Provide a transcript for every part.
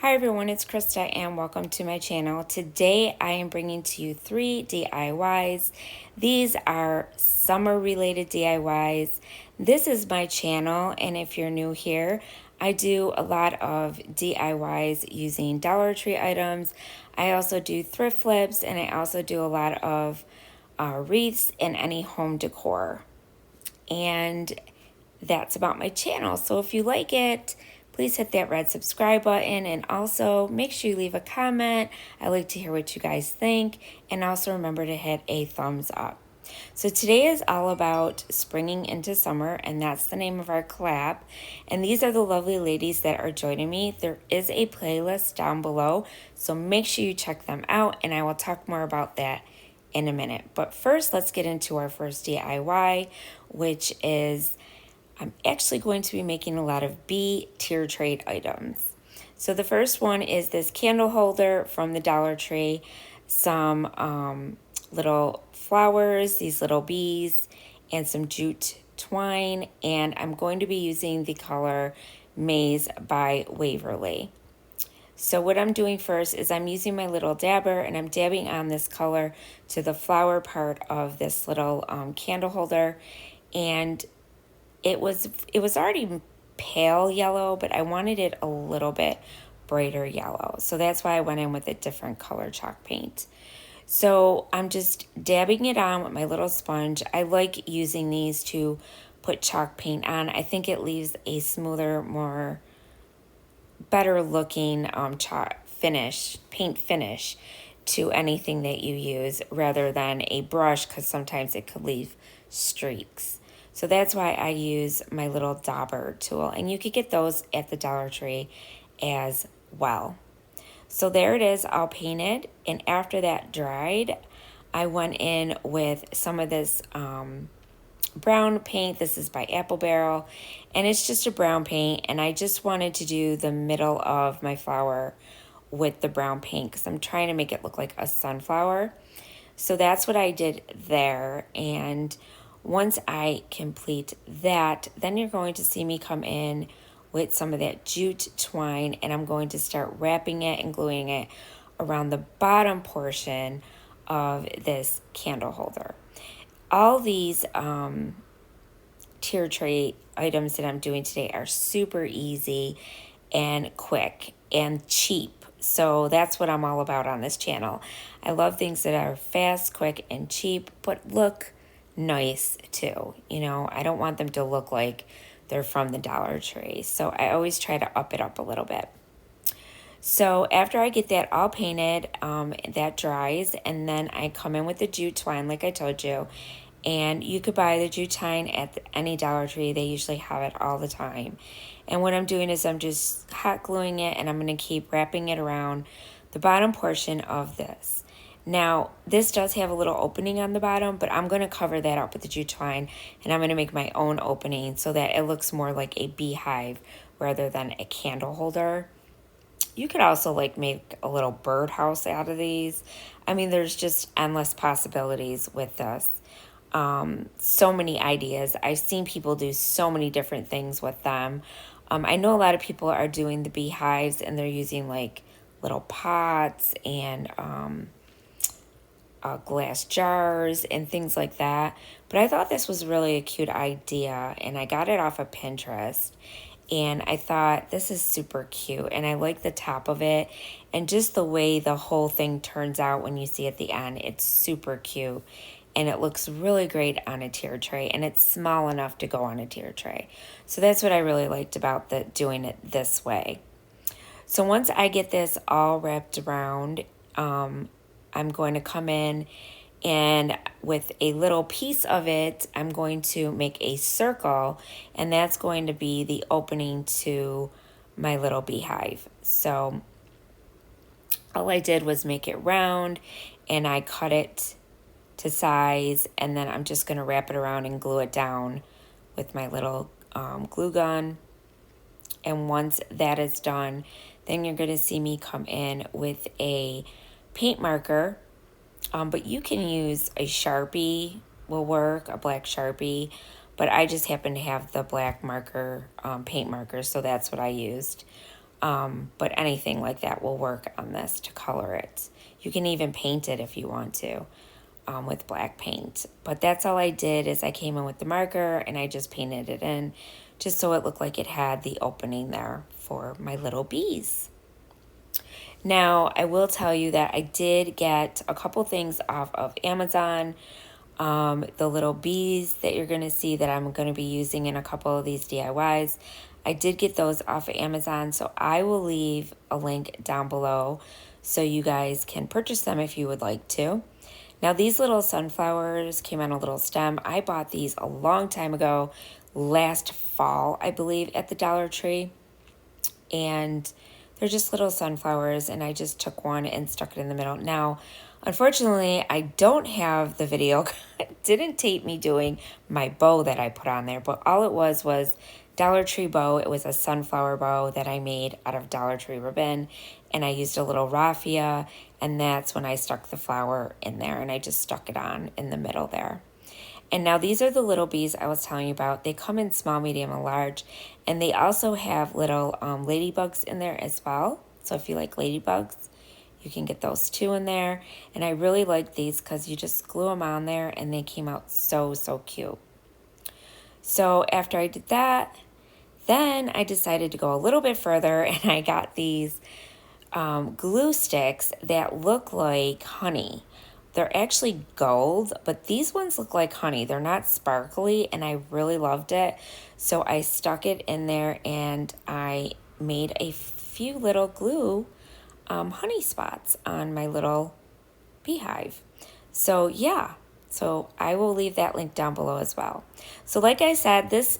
Hi everyone, it's Krista and welcome to my channel. Today I am bringing to you 3 DIYs. These are summer related DIYs. This is my channel, and if you're new here, I do a lot of DIYs using Dollar Tree items. I also do thrift flips, and I also do a lot of wreaths and any home decor. And that's about my channel. So if you like it, please hit that red subscribe button, and also make sure you leave a comment. I like to hear what you guys think, and also remember to hit a thumbs up. So today is all about springing into summer, and that's the name of our collab. And these are the lovely ladies that are joining me. There is a playlist down below, so make sure you check them out, and I will talk more about that in a minute. But first, let's get into our first DIY, which is I'm actually going to be making a lot of bee tier trade items. So the first one is this candle holder from the Dollar Tree, some little flowers, these little bees, and some jute twine, and I'm going to be using the color Maize by Waverly. So what I'm doing first is I'm using my little dabber, and I'm dabbing on this color to the flower part of this little candle holder, and it was already pale yellow, but I wanted it a little bit brighter yellow. So that's why I went in with a different color chalk paint. So I'm just dabbing it on with my little sponge. I like using these to put chalk paint on. I think it leaves a smoother, more better looking paint finish to anything that you use rather than a brush, because sometimes it could leave streaks. So that's why I use my little dauber tool, and you could get those at the Dollar Tree as well. So there it is, all painted, and after that dried, I went in with some of this brown paint. This is by Apple Barrel, and it's just a brown paint, and I just wanted to do the middle of my flower with the brown paint because I'm trying to make it look like a sunflower. So that's what I did there, and once I complete that, then you're going to see me come in with some of that jute twine, and I'm going to start wrapping it and gluing it around the bottom portion of this candle holder. All these tier tray items that I'm doing today are super easy and quick and cheap. So that's what I'm all about on this channel. I love things that are fast, quick, and cheap, but look nice too. You know, I don't want them to look like they're from the Dollar Tree. So I always try to up it up a little bit. So after I get that all painted, that dries, and then I come in with the jute twine like I told you. And you could buy the jute twine at any Dollar Tree. They usually have it all the time. And what I'm doing is I'm just hot gluing it, and I'm going to keep wrapping it around the bottom portion of this. Now, this does have a little opening on the bottom, but I'm going to cover that up with the jute twine, and I'm going to make my own opening so that it looks more like a beehive rather than a candle holder. You could also like make a little birdhouse out of these. I mean, there's just endless possibilities with this. So many ideas. I've seen people do so many different things with them. I know a lot of people are doing the beehives, and they're using like little pots and glass jars and things like that. But I thought this was really a cute idea, and I got it off of Pinterest. And I thought this is super cute, and I like the top of it, and just the way the whole thing turns out when you see at the end. It's super cute, and it looks really great on a tier tray, and it's small enough to go on a tier tray. So that's what I really liked about doing it this way. So once I get this all wrapped around, I'm going to come in, and with a little piece of it, I'm going to make a circle, and that's going to be the opening to my little beehive. So all I did was make it round, and I cut it to size, and then I'm just going to wrap it around and glue it down with my little glue gun. And once that is done, then you're going to see me come in with a paint marker, but you can use a Sharpie will work, a black Sharpie, but I just happen to have the black marker, paint marker, so that's what I used. But anything like that will work on this to color it. You can even paint it if you want to with black paint. But that's all I did is I came in with the marker and I just painted it in just so it looked like it had the opening there for my little bees. Now, I will tell you that I did get a couple things off of Amazon. The little bees that you're going to see that I'm going to be using in a couple of these DIYs. I did get those off of Amazon, so I will leave a link down below so you guys can purchase them if you would like to. Now, these little sunflowers came on a little stem. I bought these a long time ago, last fall, I believe, at the Dollar Tree. And they're just little sunflowers, and I just took one and stuck it in the middle. Now, unfortunately, I don't have the video. It didn't tape me doing my bow that I put on there, but all it was Dollar Tree bow. It was a sunflower bow that I made out of Dollar Tree ribbon, and I used a little raffia, and that's when I stuck the flower in there, and I just stuck it on in the middle there. And now these are the little bees I was telling you about. They come in small, medium, and large, and they also have little ladybugs in there as well. So if you like ladybugs, you can get those too in there. And I really like these because you just glue them on there, and they came out so, so cute. So after I did that, then I decided to go a little bit further, and I got these glue sticks that look like honey. They're actually gold, but these ones look like honey. They're not sparkly, and I really loved it. So I stuck it in there, and I made a few little glue honey spots on my little beehive. So yeah, so I will leave that link down below as well. So like I said, this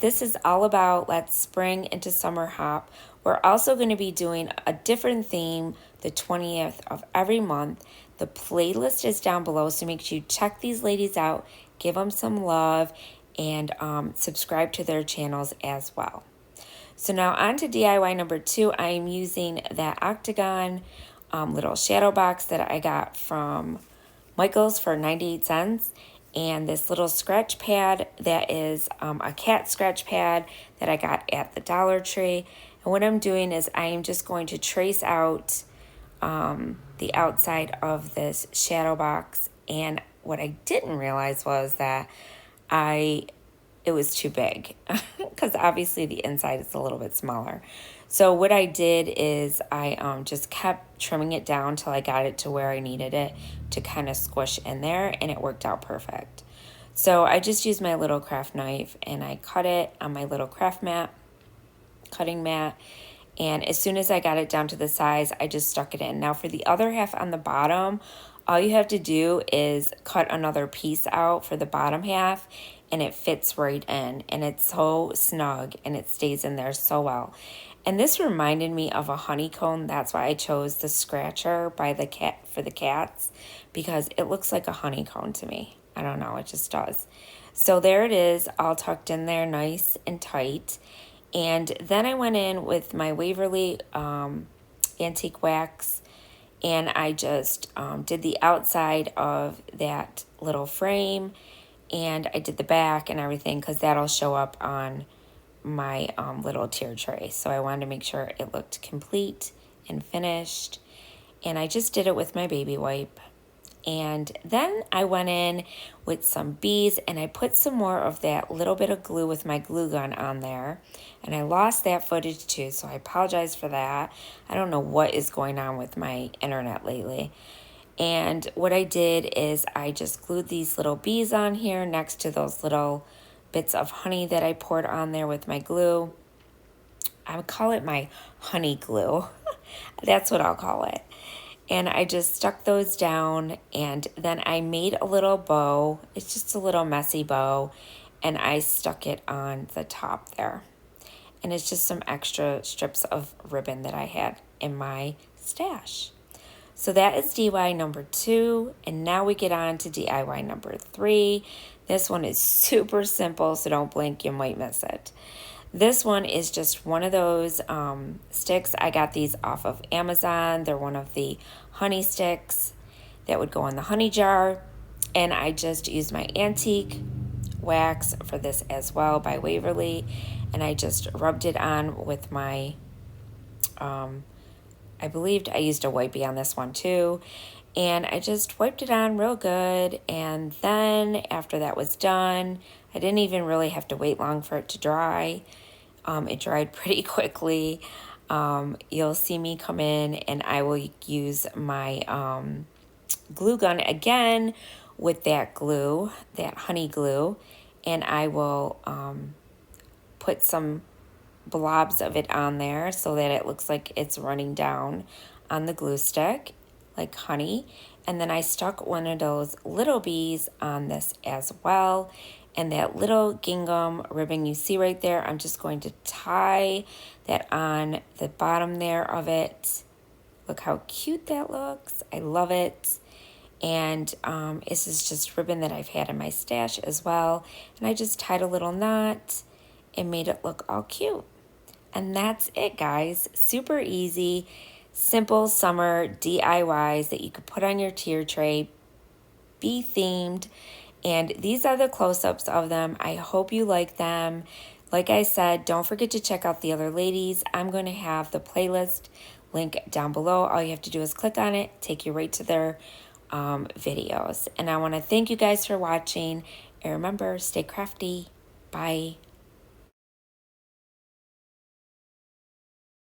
is all about let's spring into summer hop. We're also going to be doing a different theme the 20th of every month. The playlist is down below, so make sure you check these ladies out, give them some love, and subscribe to their channels as well. So now on to DIY number 2. I am using that Octagon little shadow box that I got from Michael's for 98 cents. And this little scratch pad that is a cat scratch pad that I got at the Dollar Tree. And what I'm doing is I am just going to trace out the outside of this shadow box. And what I didn't realize was that it was too big because obviously the inside is a little bit smaller. So what I did is I just kept trimming it down till I got it to where I needed it to kind of squish in there, and it worked out perfect. So I just used my little craft knife and I cut it on my little cutting mat. And as soon as I got it down to the size, I just stuck it in. Now for the other half on the bottom, all you have to do is cut another piece out for the bottom half, and it fits right in, and it's so snug and it stays in there so well. And this reminded me of a honeycomb. That's why I chose the scratcher by the cat for the cats, because it looks like a honeycomb to me. I don't know, it just does. So there it is, all tucked in there nice and tight. And then I went in with my Waverly Antique wax, and I just did the outside of that little frame, and I did the back and everything because that'll show up on my little tier tray. So I wanted to make sure it looked complete and finished, and I just did it with my baby wipe. And then I went in with some bees, and I put some more of that little bit of glue with my glue gun on there, and I lost that footage too, so I apologize for that. I don't know what is going on with my internet lately. And what I did is I just glued these little bees on here next to those little bits of honey that I poured on there with my glue. I would call it my honey glue. That's what I'll call it. And I just stuck those down, and then I made a little bow. It's just a little messy bow, and I stuck it on the top there. And it's just some extra strips of ribbon that I had in my stash. So that is DIY number 2, and now we get on to DIY number 3. This one is super simple, so don't blink, you might miss it. This one is just one of those sticks. I got these off of Amazon. They're one of the honey sticks that would go in the honey jar. And I just used my antique wax for this as well by Waverly. And I just rubbed it on with my I believed I used a wipey on this one too. And I just wiped it on real good. And then after that was done, I didn't even really have to wait long for it to dry. It dried pretty quickly. You'll see me come in and I will use my glue gun again with that glue, that honey glue. And I will put some blobs of it on there so that it looks like it's running down on the glue stick like honey. And then I stuck one of those little bees on this as well. And that little gingham ribbon you see right there, I'm just going to tie that on the bottom there of it. Look how cute that looks. I love it. And this is just ribbon that I've had in my stash as well. And I just tied a little knot and made it look all cute. And that's it, guys. Super easy, simple summer DIYs that you could put on your tier tray, be themed. And these are the close-ups of them. I hope you like them. Like I said, don't forget to check out the other ladies. I'm going to have the playlist link down below. All you have to do is click on it, take you right to their videos. And I want to thank you guys for watching. And remember, stay crafty. Bye.